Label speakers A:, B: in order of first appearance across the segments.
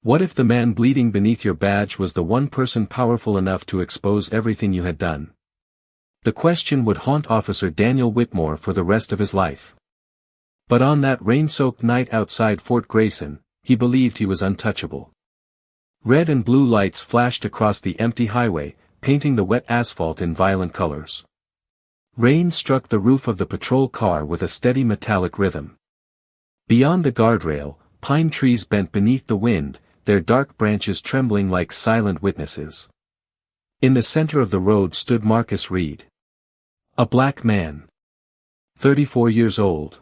A: What if the man bleeding beneath your badge was the one person powerful enough to expose everything you had done? The question would haunt Officer Daniel Whitmore for the rest of his life. But on that rain-soaked night outside Fort Grayson, he believed he was untouchable. Red and blue lights flashed across the empty highway, painting the wet asphalt in violent colors. Rain struck the roof of the patrol car with a steady metallic rhythm. Beyond the guardrail, pine trees bent beneath the wind, their dark branches trembling like silent witnesses. In the center of the road stood Marcus Reed. A black man. 34 years old.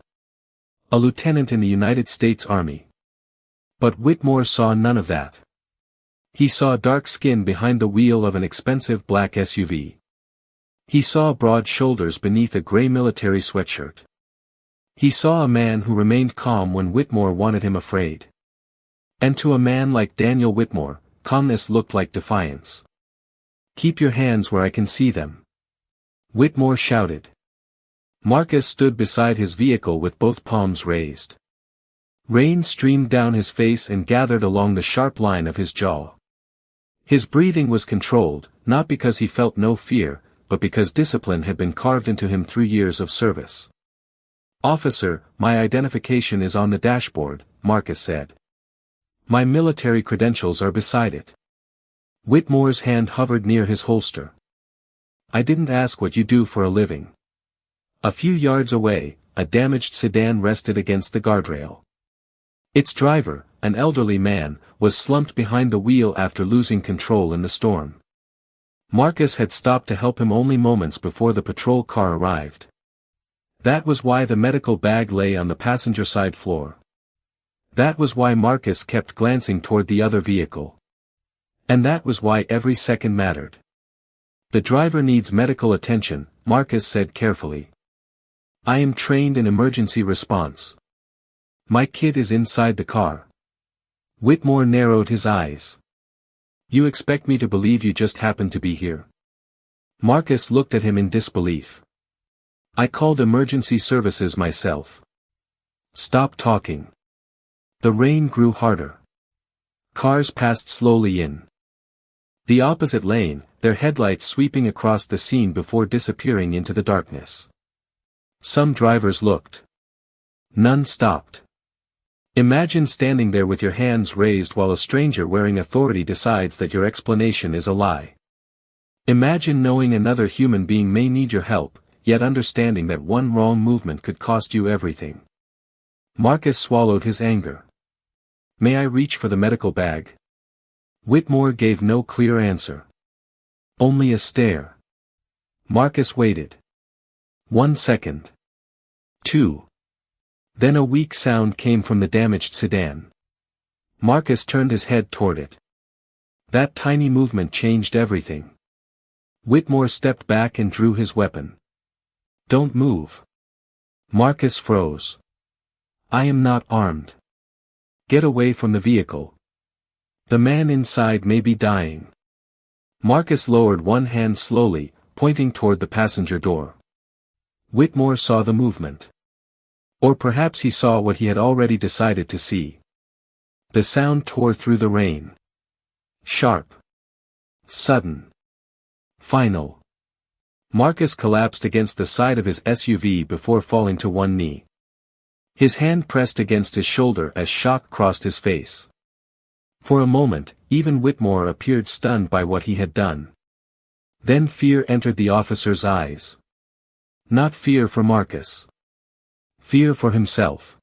A: A lieutenant in the United States Army. But Whitmore saw none of that. He saw dark skin behind the wheel of an expensive black SUV. He saw broad shoulders beneath a gray military sweatshirt. He saw a man who remained calm when Whitmore wanted him afraid. And to a man like Daniel Whitmore, calmness looked like defiance. "Keep your hands where I can see them," Whitmore shouted. Marcus stood beside his vehicle with both palms raised. Rain streamed down his face and gathered along the sharp line of his jaw. His breathing was controlled, not because he felt no fear, but because discipline had been carved into him through years of service. "Officer, my identification is on the dashboard," Marcus said. "My military credentials are beside it." Whitmore's hand hovered near his holster. "I didn't ask what you do for a living." A few yards away, a damaged sedan rested against the guardrail. Its driver, an elderly man, was slumped behind the wheel after losing control in the storm. Marcus had stopped to help him only moments before the patrol car arrived. That was why the medical bag lay on the passenger side floor. That was why Marcus kept glancing toward the other vehicle. And that was why every second mattered. "The driver needs medical attention," Marcus said carefully. "I am trained in emergency response. My kid is inside the car." Whitmore narrowed his eyes. "You expect me to believe you just happened to be here?" Marcus looked at him in disbelief. "I called emergency services myself." "Stop talking." The rain grew harder. Cars passed slowly in the opposite lane, their headlights sweeping across the scene before disappearing into the darkness. Some drivers looked. None stopped. Imagine standing there with your hands raised while a stranger wearing authority decides that your explanation is a lie. Imagine knowing another human being may need your help, yet understanding that one wrong movement could cost you everything. Marcus swallowed his anger. "May I reach for the medical bag?" Whitmore gave no clear answer. Only a stare. Marcus waited. 1 second. 2. Then a weak sound came from the damaged sedan. Marcus turned his head toward it. That tiny movement changed everything. Whitmore stepped back and drew his weapon. "Don't move." Marcus froze. "I am not armed." "Get away from the vehicle. The man inside may be dying." Marcus lowered one hand slowly, pointing toward the passenger door. Whitmore saw the movement. Or perhaps he saw what he had already decided to see. The sound tore through the rain. Sharp. Sudden. Final. Marcus collapsed against the side of his SUV before falling to one knee. His hand pressed against his shoulder as shock crossed his face. For a moment, even Whitmore appeared stunned by what he had done. Then fear entered the officer's eyes. Not fear for Marcus. Fear for himself.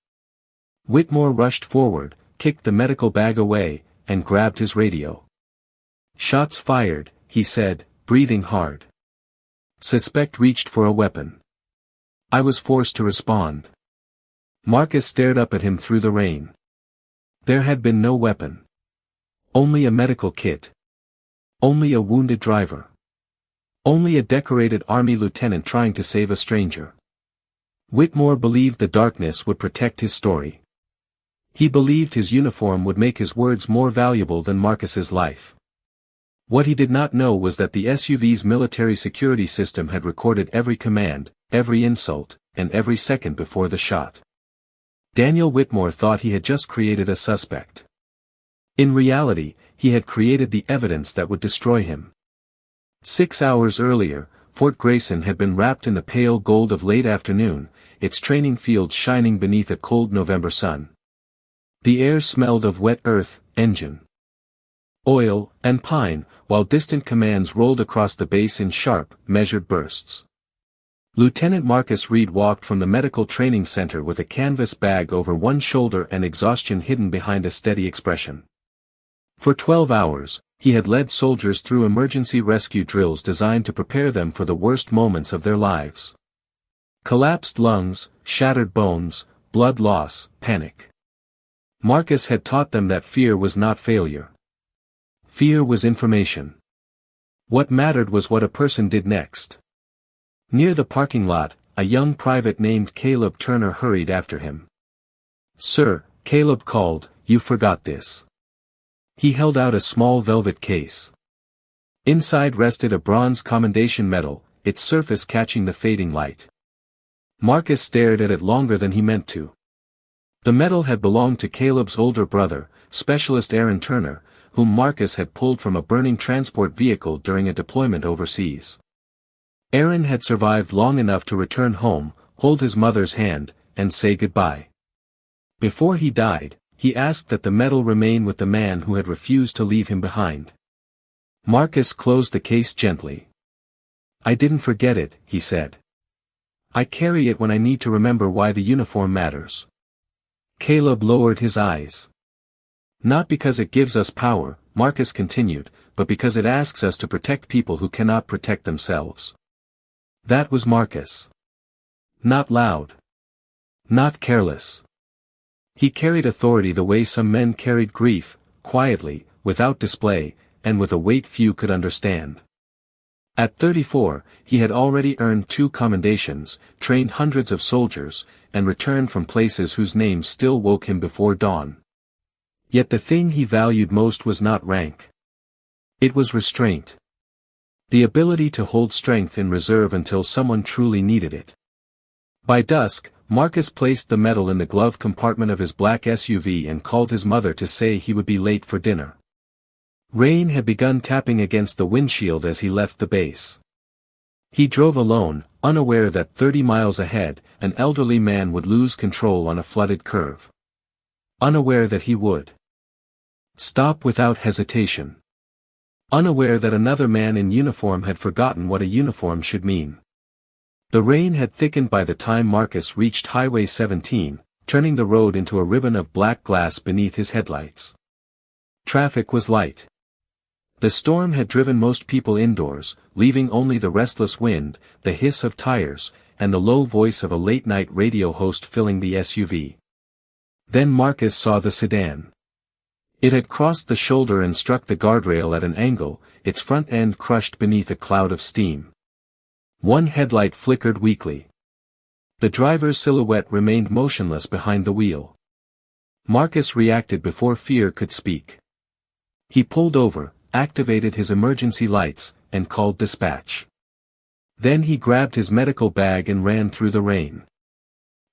A: Whitmore rushed forward, kicked the medical bag away, and grabbed his radio. "Shots fired," he said, breathing hard. "Suspect reached for a weapon. I was forced to respond." Marcus stared up at him through the rain. There had been no weapon. Only a medical kit. Only a wounded driver. Only a decorated army lieutenant trying to save a stranger. Whitmore believed the darkness would protect his story. He believed his uniform would make his words more valuable than Marcus's life. What he did not know was that the SUV's military security system had recorded every command, every insult, and every second before the shot. Daniel Whitmore thought he had just created a suspect. In reality, he had created the evidence that would destroy him. 6 hours earlier, Fort Grayson had been wrapped in the pale gold of late afternoon, its training fields shining beneath a cold November sun. The air smelled of wet earth, engine oil, and pine, while distant commands rolled across the base in sharp, measured bursts. Lieutenant Marcus Reed walked from the medical training center with a canvas bag over one shoulder and exhaustion hidden behind a steady expression. For 12 hours, he had led soldiers through emergency rescue drills designed to prepare them for the worst moments of their lives. Collapsed lungs, shattered bones, blood loss, panic. Marcus had taught them that fear was not failure. Fear was information. What mattered was what a person did next. Near the parking lot, a young private named Caleb Turner hurried after him. "Sir," Caleb called, "you forgot this." He held out a small velvet case. Inside rested a bronze commendation medal, its surface catching the fading light. Marcus stared at it longer than he meant to. The medal had belonged to Caleb's older brother, Specialist Aaron Turner, whom Marcus had pulled from a burning transport vehicle during a deployment overseas. Aaron had survived long enough to return home, hold his mother's hand, and say goodbye. Before he died, he asked that the medal remain with the man who had refused to leave him behind. Marcus closed the case gently. "I didn't forget it," he said. "I carry it when I need to remember why the uniform matters." Caleb lowered his eyes. "Not because it gives us power," Marcus continued, "but because it asks us to protect people who cannot protect themselves." That was Marcus. Not loud. Not careless. He carried authority the way some men carried grief, quietly, without display, and with a weight few could understand. At 34, he had already earned 2 commendations, trained hundreds of soldiers, and returned from places whose names still woke him before dawn. Yet the thing he valued most was not rank. It was restraint. The ability to hold strength in reserve until someone truly needed it. By dusk, Marcus placed the medal in the glove compartment of his black SUV and called his mother to say he would be late for dinner. Rain had begun tapping against the windshield as he left the base. He drove alone, unaware that 30 miles ahead, an elderly man would lose control on a flooded curve. Unaware that he would stop without hesitation. Unaware that another man in uniform had forgotten what a uniform should mean. The rain had thickened by the time Marcus reached Highway 17, turning the road into a ribbon of black glass beneath his headlights. Traffic was light. The storm had driven most people indoors, leaving only the restless wind, the hiss of tires, and the low voice of a late-night radio host filling the SUV. Then Marcus saw the sedan. It had crossed the shoulder and struck the guardrail at an angle, its front end crushed beneath a cloud of steam. One headlight flickered weakly. The driver's silhouette remained motionless behind the wheel. Marcus reacted before fear could speak. He pulled over, activated his emergency lights, and called dispatch. Then he grabbed his medical bag and ran through the rain.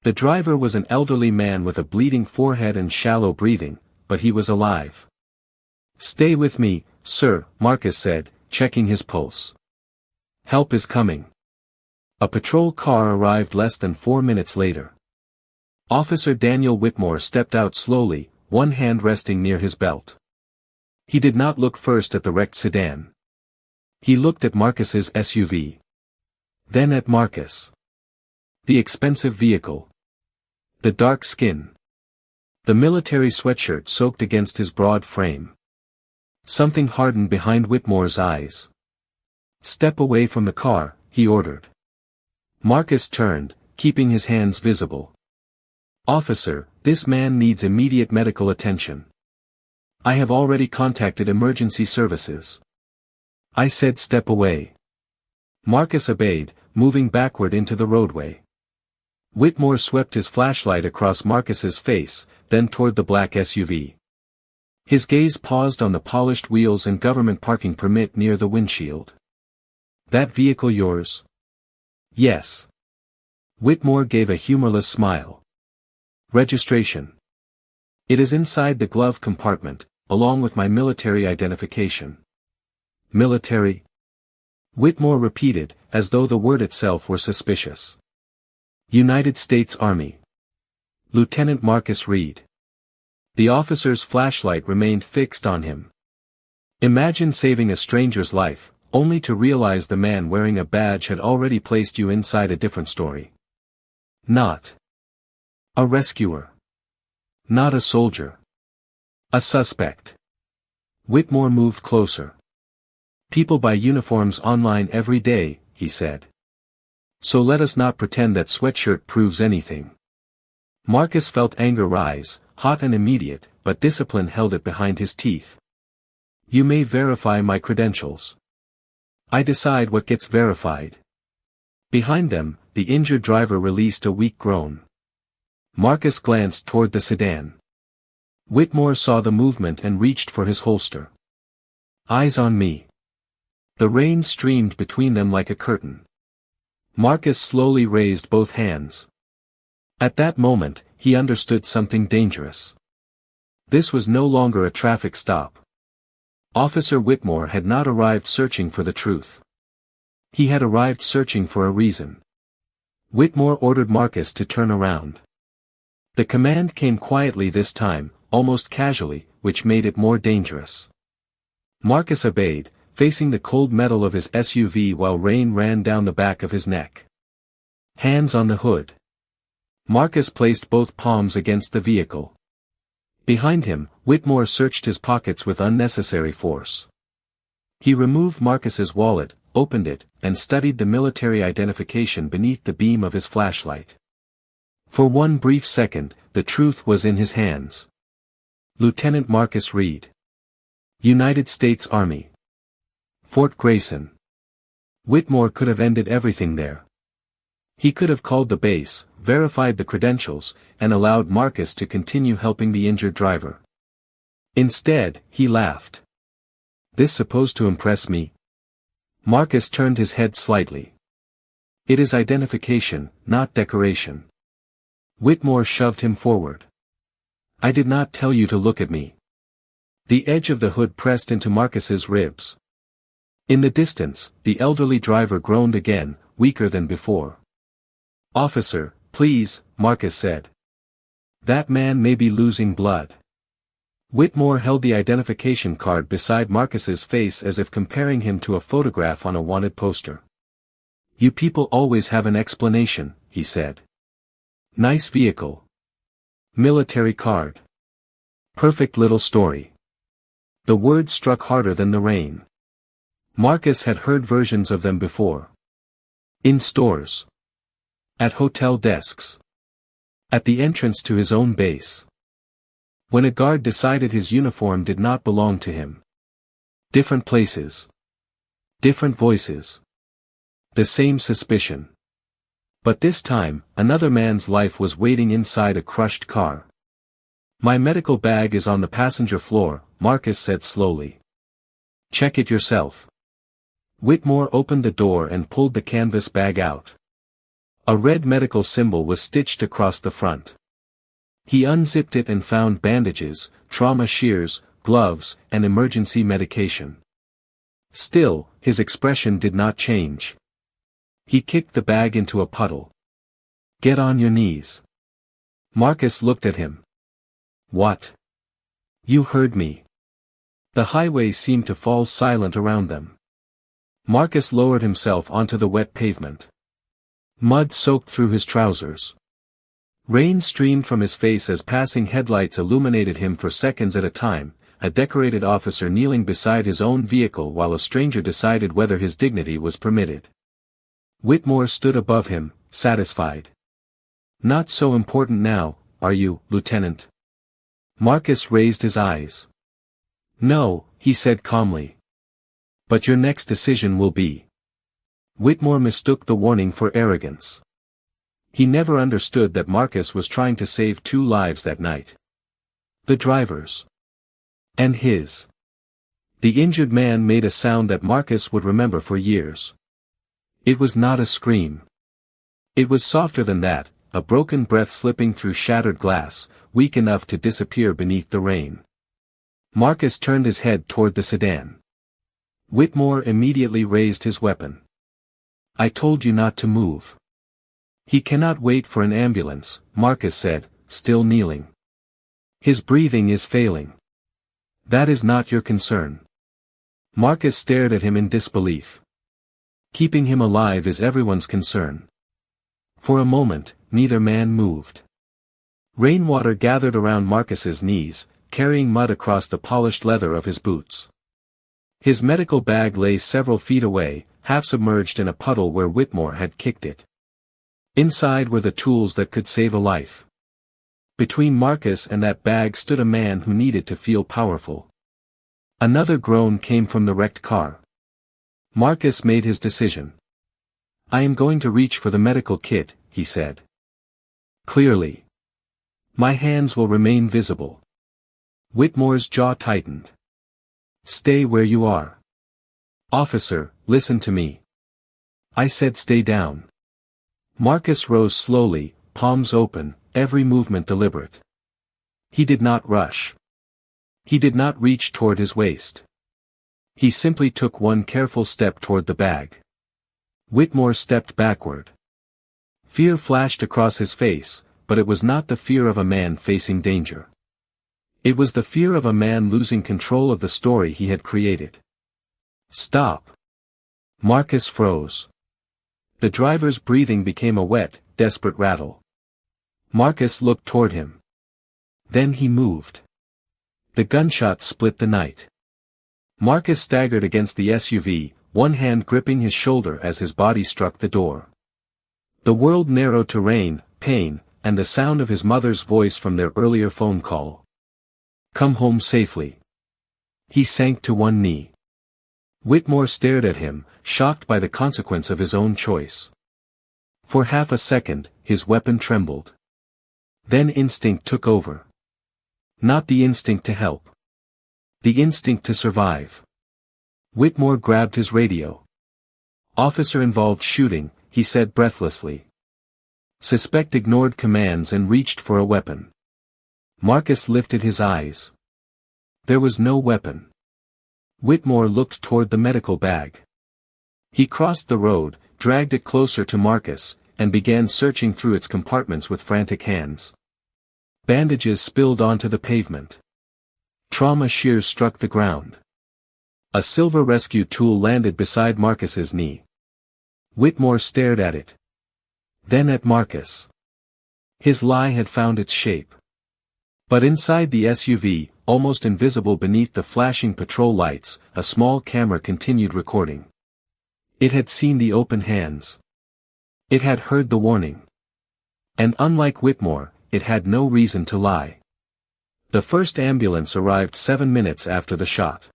A: The driver was an elderly man with a bleeding forehead and shallow breathing, but he was alive. "Stay with me, sir," Marcus said, checking his pulse. "Help is coming." A patrol car arrived less than 4 minutes later. Officer Daniel Whitmore stepped out slowly, one hand resting near his belt. He did not look first at the wrecked sedan. He looked at Marcus's SUV. Then at Marcus. The expensive vehicle. The dark skin. The military sweatshirt soaked against his broad frame. Something hardened behind Whitmore's eyes. "Step away from the car," he ordered. Marcus turned, keeping his hands visible. "Officer, this man needs immediate medical attention. I have already contacted emergency services." "I said step away." Marcus obeyed, moving backward into the roadway. Whitmore swept his flashlight across Marcus's face, then toward the black SUV. His gaze paused on the polished wheels and government parking permit near the windshield. "That vehicle yours?" "Yes." Whitmore gave a humorless smile. "Registration?" "It is inside the glove compartment," along with my military identification. Military? Whitmore repeated, as though the word itself were suspicious. United States Army. Lieutenant Marcus Reed. The officer's flashlight remained fixed on him. Imagine saving a stranger's life, only to realize the man wearing a badge had already placed you inside a different story. Not a rescuer. Not a soldier. A suspect. Whitmore moved closer. People buy uniforms online every day, he said. So let us not pretend that sweatshirt proves anything. Marcus felt anger rise, hot and immediate, but discipline held it behind his teeth. You may verify my credentials. I decide what gets verified. Behind them, the injured driver released a weak groan. Marcus glanced toward the sedan. Whitmore saw the movement and reached for his holster. Eyes on me. The rain streamed between them like a curtain. Marcus slowly raised both hands. At that moment, he understood something dangerous. This was no longer a traffic stop. Officer Whitmore had not arrived searching for the truth. He had arrived searching for a reason. Whitmore ordered Marcus to turn around. The command came quietly this time, almost casually, which made it more dangerous. Marcus obeyed, facing the cold metal of his SUV while rain ran down the back of his neck. Hands on the hood. Marcus placed both palms against the vehicle. Behind him, Whitmore searched his pockets with unnecessary force. He removed Marcus's wallet, opened it, and studied the military identification beneath the beam of his flashlight. For one brief second, the truth was in his hands. Lieutenant Marcus Reed. United States Army. Fort Grayson. Whitmore could have ended everything there. He could have called the base, verified the credentials, and allowed Marcus to continue helping the injured driver. Instead, he laughed. This supposed to impress me? Marcus turned his head slightly. It is identification, not decoration. Whitmore shoved him forward. I did not tell you to look at me. The edge of the hood pressed into Marcus's ribs. In the distance, the elderly driver groaned again, weaker than before. Officer, please, Marcus said. That man may be losing blood. Whitmore held the identification card beside Marcus's face as if comparing him to a photograph on a wanted poster. You people always have an explanation, he said. Nice vehicle. Military card. Perfect little story. The words struck harder than the rain. Marcus had heard versions of them before. In stores. At hotel desks. At the entrance to his own base. When a guard decided his uniform did not belong to him. Different places. Different voices. The same suspicion. But this time, another man's life was waiting inside a crushed car. My medical bag is on the passenger floor, Marcus said slowly. Check it yourself. Whitmore opened the door and pulled the canvas bag out. A red medical symbol was stitched across the front. He unzipped it and found bandages, trauma shears, gloves, and emergency medication. Still, his expression did not change. He kicked the bag into a puddle. Get on your knees. Marcus looked at him. What? You heard me. The highway seemed to fall silent around them. Marcus lowered himself onto the wet pavement. Mud soaked through his trousers. Rain streamed from his face as passing headlights illuminated him for seconds at a time, a decorated officer kneeling beside his own vehicle while a stranger decided whether his dignity was permitted. Whitmore stood above him, satisfied. Not so important now, are you, Lieutenant? Marcus raised his eyes. No, he said calmly. But your next decision will be. Whitmore mistook the warning for arrogance. He never understood that Marcus was trying to save 2 lives that night. The driver's. And his. The injured man made a sound that Marcus would remember for years. It was not a scream. It was softer than that, a broken breath slipping through shattered glass, weak enough to disappear beneath the rain. Marcus turned his head toward the sedan. Whitmore immediately raised his weapon. "I told you not to move." "He cannot wait for an ambulance," Marcus said, still kneeling. "His breathing is failing." "That is not your concern." Marcus stared at him in disbelief. "Keeping him alive is everyone's concern." For a moment, neither man moved. Rainwater gathered around Marcus's knees, carrying mud across the polished leather of his boots. His medical bag lay several feet away, half submerged in a puddle where Whitmore had kicked it. Inside were the tools that could save a life. Between Marcus and that bag stood a man who needed to feel powerful. Another groan came from the wrecked car. Marcus made his decision. "I am going to reach for the medical kit," he said. "Clearly. My hands will remain visible." Whitmore's jaw tightened. "Stay where you are." "Officer, listen to me." "I said stay down." Marcus rose slowly, palms open, every movement deliberate. He did not rush. He did not reach toward his waist. He simply took one careful step toward the bag. Whitmore stepped backward. Fear flashed across his face, but it was not the fear of a man facing danger. It was the fear of a man losing control of the story he had created. "Stop." Marcus froze. The driver's breathing became a wet, desperate rattle. Marcus looked toward him. Then he moved. The gunshot split the night. Marcus staggered against the SUV, one hand gripping his shoulder as his body struck the door. The world narrowed to rain, pain, and the sound of his mother's voice from their earlier phone call. "Come home safely." He sank to one knee. Whitmore stared at him, shocked by the consequence of his own choice. For half a second, his weapon trembled. Then instinct took over. Not the instinct to help. The instinct to survive. Whitmore grabbed his radio. "Officer involved shooting," he said breathlessly. Suspect ignored commands and reached for a weapon. Marcus lifted his eyes. There was no weapon. Whitmore looked toward the medical bag. He crossed the road, dragged it closer to Marcus, and began searching through its compartments with frantic hands. Bandages spilled onto the pavement. Trauma shears struck the ground. A silver rescue tool landed beside Marcus's knee. Whitmore stared at it. Then at Marcus. His lie had found its shape. But inside the SUV, almost invisible beneath the flashing patrol lights, a small camera continued recording. It had seen the open hands. It had heard the warning. And unlike Whitmore, it had no reason to lie. The first ambulance arrived 7 minutes after the shot.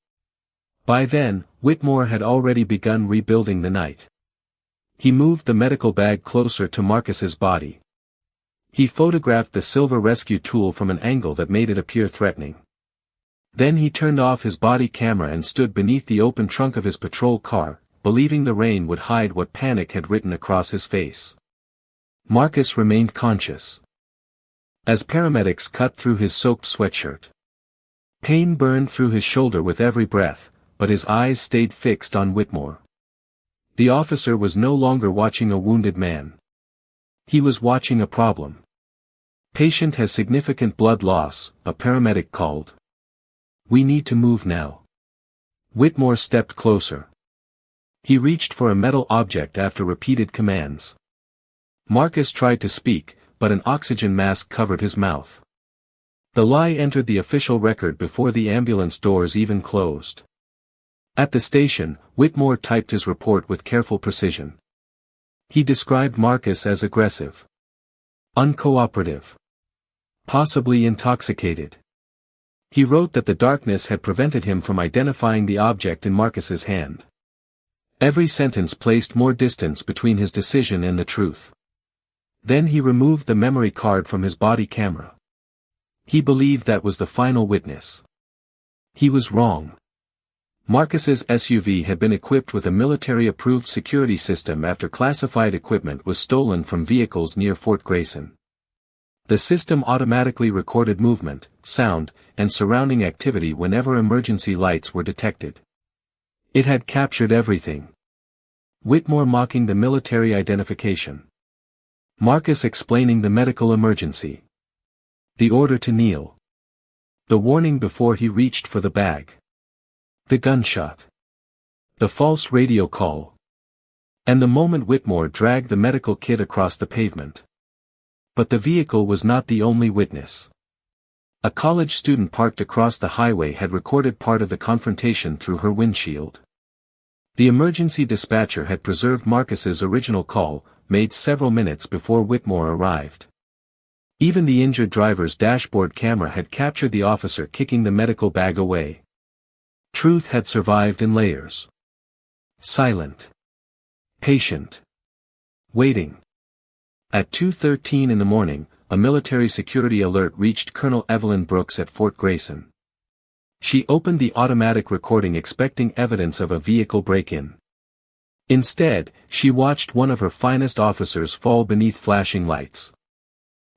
A: By then, Whitmore had already begun rebuilding the night. He moved the medical bag closer to Marcus's body. He photographed the silver rescue tool from an angle that made it appear threatening. Then he turned off his body camera and stood beneath the open trunk of his patrol car, believing the rain would hide what panic had written across his face. Marcus remained conscious. As paramedics cut through his soaked sweatshirt. Pain burned through his shoulder with every breath, but his eyes stayed fixed on Whitmore. The officer was no longer watching a wounded man. He was watching a problem. "Patient has significant blood loss," a paramedic called. "We need to move now." Whitmore stepped closer. He reached for a metal object after repeated commands. Marcus tried to speak, but an oxygen mask covered his mouth. The lie entered the official record before the ambulance doors even closed. At the station, Whitmore typed his report with careful precision. He described Marcus as aggressive, uncooperative, possibly intoxicated. He wrote that the darkness had prevented him from identifying the object in Marcus's hand. Every sentence placed more distance between his decision and the truth. Then he removed the memory card from his body camera. He believed that was the final witness. He was wrong. Marcus's SUV had been equipped with a military-approved security system after classified equipment was stolen from vehicles near Fort Grayson. The system automatically recorded movement, sound, and surrounding activity whenever emergency lights were detected. It had captured everything. Whitmore mocking the military identification. Marcus explaining the medical emergency. The order to kneel. The warning before he reached for the bag. The gunshot. The false radio call. And the moment Whitmore dragged the medical kit across the pavement. But the vehicle was not the only witness. A college student parked across the highway had recorded part of the confrontation through her windshield. The emergency dispatcher had preserved Marcus's original call, made several minutes before Whitmore arrived. Even the injured driver's dashboard camera had captured the officer kicking the medical bag away. Truth had survived in layers. Silent. Patient. Waiting. At 2:13 in the morning, a military security alert reached Colonel Evelyn Brooks at Fort Grayson. She opened the automatic recording expecting evidence of a vehicle break-in. Instead, she watched one of her finest officers fall beneath flashing lights.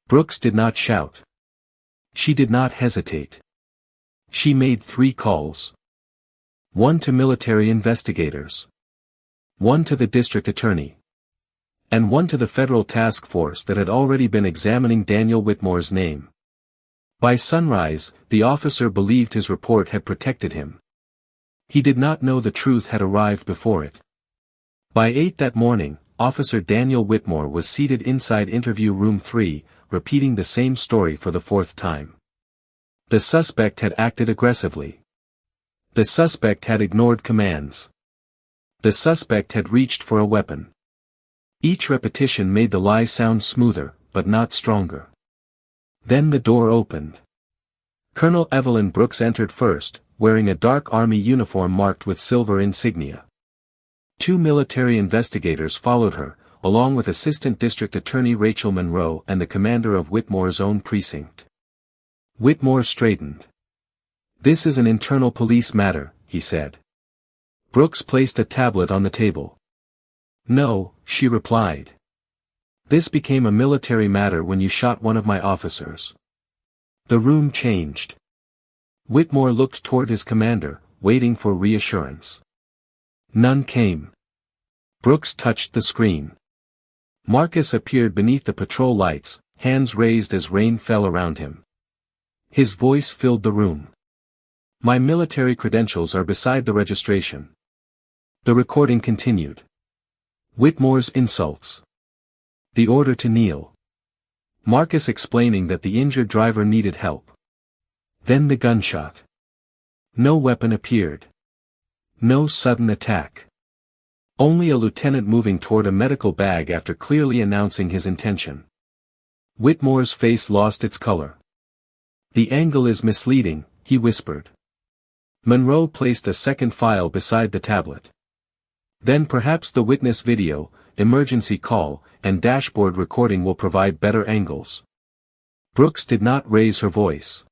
A: Brooks did not shout. She did not hesitate. She made 3 calls. One to military investigators. One to the district attorney. And one to the federal task force that had already been examining Daniel Whitmore's name. By sunrise, the officer believed his report had protected him. He did not know the truth had arrived before it. By 8 that morning, Officer Daniel Whitmore was seated inside interview room 3, repeating the same story for the 4th time. The suspect had acted aggressively. The suspect had ignored commands. The suspect had reached for a weapon. Each repetition made the lie sound smoother, but not stronger. Then the door opened. Colonel Evelyn Brooks entered first, wearing a dark army uniform marked with silver insignia. 2 military investigators followed her, along with Assistant District Attorney Rachel Monroe and the commander of Whitmore's own precinct. Whitmore straightened. "This is an internal police matter," he said. Brooks placed a tablet on the table. "No," she replied. "This became a military matter when you shot one of my officers." The room changed. Whitmore looked toward his commander, waiting for reassurance. None came. Brooks touched the screen. Marcus appeared beneath the patrol lights, hands raised as rain fell around him. His voice filled the room. "My military credentials are beside the registration." The recording continued. Whitmore's insults. The order to kneel. Marcus explaining that the injured driver needed help. Then the gunshot. No weapon appeared. No sudden attack. Only a lieutenant moving toward a medical bag after clearly announcing his intention. Whitmore's face lost its color. "The angle is misleading," he whispered. Monroe placed a second file beside the tablet. "Then perhaps the witness video, emergency call, and dashboard recording will provide better angles." Brooks did not raise her voice.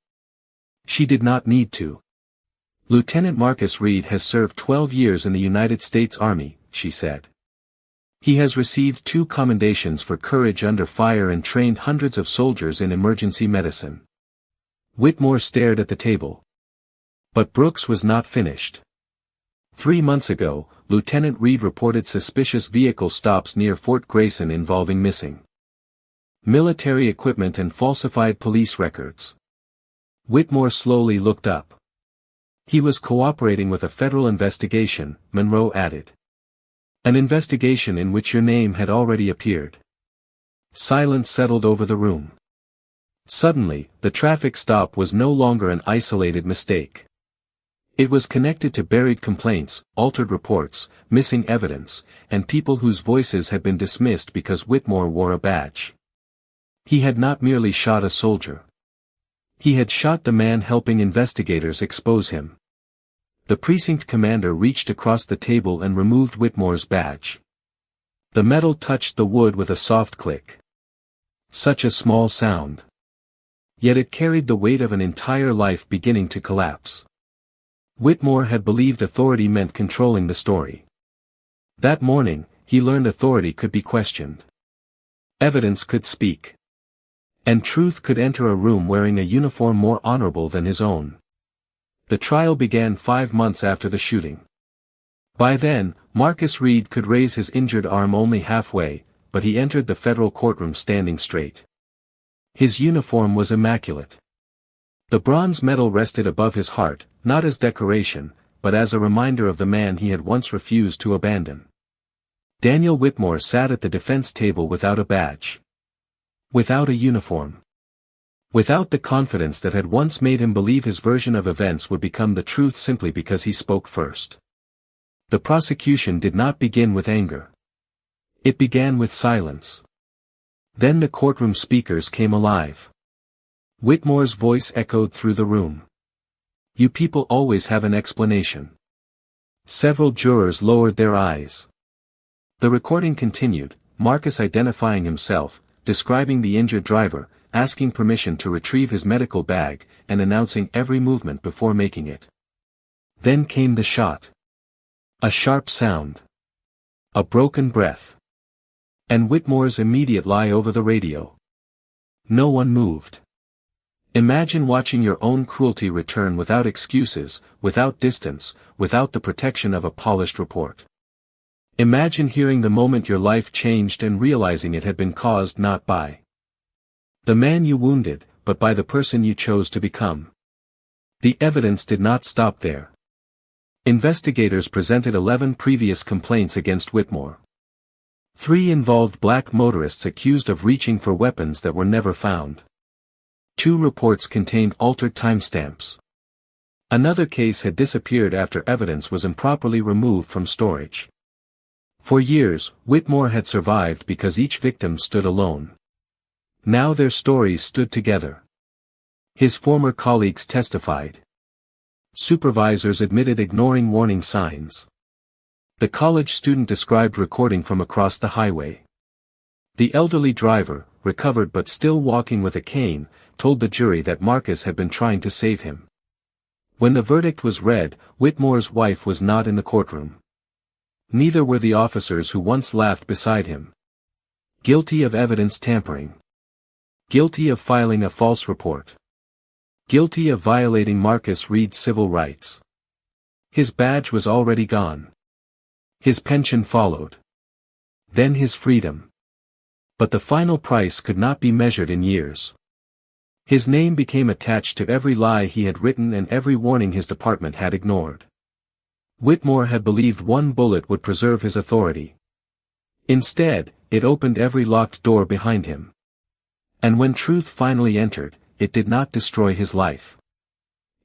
A: She did not need to. "Lieutenant Marcus Reed has served 12 years in the United States Army," she said. "He has received 2 commendations for courage under fire and trained hundreds of soldiers in emergency medicine." Whitmore stared at the table. But Brooks was not finished. 3 months ago, Lieutenant Reed reported suspicious vehicle stops near Fort Grayson involving missing military equipment and falsified police records. Whitmore slowly looked up. "He was cooperating with a federal investigation," Monroe added. "An investigation in which your name had already appeared." Silence settled over the room. Suddenly, the traffic stop was no longer an isolated mistake. It was connected to buried complaints, altered reports, missing evidence, and people whose voices had been dismissed because Whitmore wore a badge. He had not merely shot a soldier. He had shot the man helping investigators expose him. The precinct commander reached across the table and removed Whitmore's badge. The metal touched the wood with a soft click. Such a small sound. Yet it carried the weight of an entire life beginning to collapse. Whitmore had believed authority meant controlling the story. That morning, he learned authority could be questioned. Evidence could speak. And Truth could enter a room wearing a uniform more honorable than his own. The trial began 5 months after the shooting. By then, Marcus Reed could raise his injured arm only halfway, but he entered the federal courtroom standing straight. His uniform was immaculate. The bronze medal rested above his heart, not as decoration, but as a reminder of the man he had once refused to abandon. Daniel Whitmore sat at the defense table without a badge. Without a uniform. Without the confidence that had once made him believe his version of events would become the truth simply because he spoke first. The prosecution did not begin with anger. It began with silence. Then the courtroom speakers came alive. Whitmore's voice echoed through the room. "You people always have an explanation." Several jurors lowered their eyes. The recording continued, Marcus identifying himself, describing the injured driver, asking permission to retrieve his medical bag, and announcing every movement before making it. Then came the shot. A sharp sound. A broken breath. And Whitmore's immediate lie over the radio. No one moved. Imagine watching your own cruelty return without excuses, without distance, without the protection of a polished report. Imagine hearing the moment your life changed and realizing it had been caused not by the man you wounded, but by the person you chose to become. The evidence did not stop there. Investigators presented 11 previous complaints against Whitmore. 3 involved black motorists accused of reaching for weapons that were never found. 2 reports contained altered timestamps. Another case had disappeared after evidence was improperly removed from storage. For years, Whitmore had survived because each victim stood alone. Now their stories stood together. His former colleagues testified. Supervisors admitted ignoring warning signs. The college student described recording from across the highway. The elderly driver, recovered but still walking with a cane, told the jury that Marcus had been trying to save him. When the verdict was read, Whitmore's wife was not in the courtroom. Neither were the officers who once laughed beside him. Guilty of evidence tampering. Guilty of filing a false report. Guilty of violating Marcus Reed's civil rights. His badge was already gone. His pension followed. Then his freedom. But the final price could not be measured in years. His name became attached to every lie he had written and every warning his department had ignored. Whitmore had believed one bullet would preserve his authority. Instead, it opened every locked door behind him. And when truth finally entered, it did not destroy his life.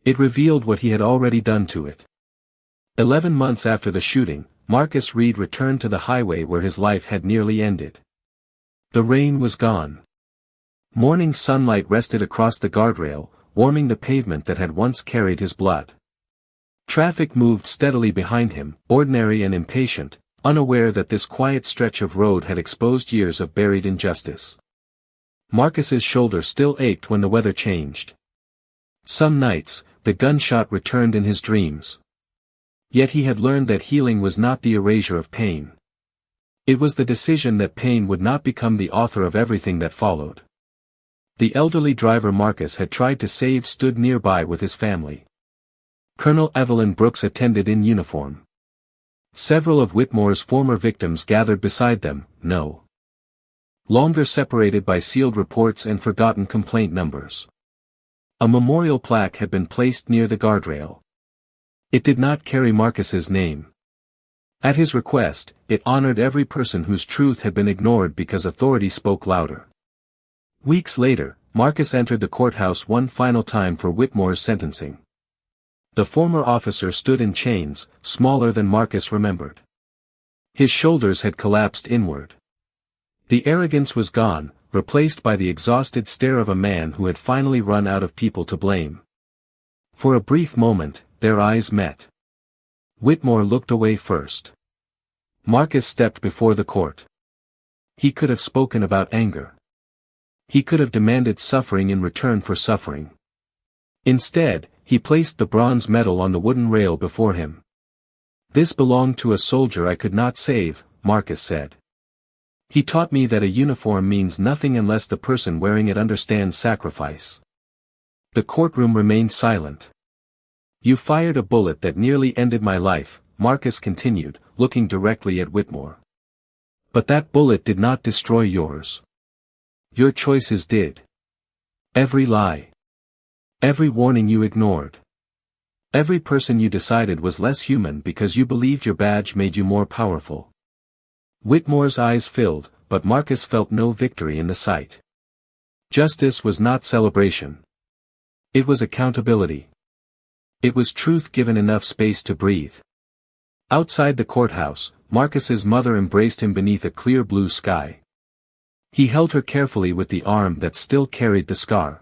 A: It revealed what he had already done to it. 11 months after the shooting, Marcus Reed returned to the highway where his life had nearly ended. The rain was gone. Morning sunlight rested across the guardrail, warming the pavement that had once carried his blood. Traffic moved steadily behind him, ordinary and impatient, unaware that this quiet stretch of road had exposed years of buried injustice. Marcus's shoulder still ached when the weather changed. Some nights, the gunshot returned in his dreams. Yet he had learned that healing was not the erasure of pain. It was the decision that pain would not become the author of everything that followed. The elderly driver Marcus had tried to save stood nearby with his family. Colonel Evelyn Brooks attended in uniform. Several of Whitmore's former victims gathered beside them, no longer separated by sealed reports and forgotten complaint numbers. A memorial plaque had been placed near the guardrail. It did not carry Marcus's name. At his request, it honored every person whose truth had been ignored because authority spoke louder. Weeks later, Marcus entered the courthouse one final time for Whitmore's sentencing. The former officer stood in chains, smaller than Marcus remembered. His shoulders had collapsed inward. The arrogance was gone, replaced by the exhausted stare of a man who had finally run out of people to blame. For a brief moment, their eyes met. Whitmore looked away first. Marcus stepped before the court. He could have spoken about anger. He could have demanded suffering in return for suffering. Instead, he placed the bronze medal on the wooden rail before him. "This belonged to a soldier I could not save," Marcus said. He taught me that a uniform means nothing unless the person wearing it understands sacrifice. The courtroom remained silent. You fired a bullet that nearly ended my life, Marcus continued, looking directly at Whitmore. But that bullet did not destroy yours. Your choices did. Every lie. Every warning you ignored. Every person you decided was less human because you believed your badge made you more powerful. Whitmore's eyes filled, but Marcus felt no victory in the sight. Justice was not celebration. It was accountability. It was truth given enough space to breathe. Outside the courthouse, Marcus's mother embraced him beneath a clear blue sky. He held her carefully with the arm that still carried the scar.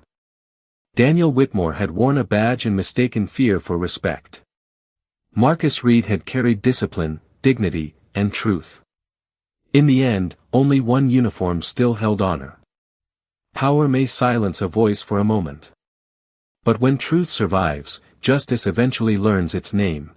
A: Daniel Whitmore had worn a badge and mistaken fear for respect. Marcus Reed had carried discipline, dignity, and truth. In the end, only one uniform still held honor. Power may silence a voice for a moment. But when truth survives, justice eventually learns its name.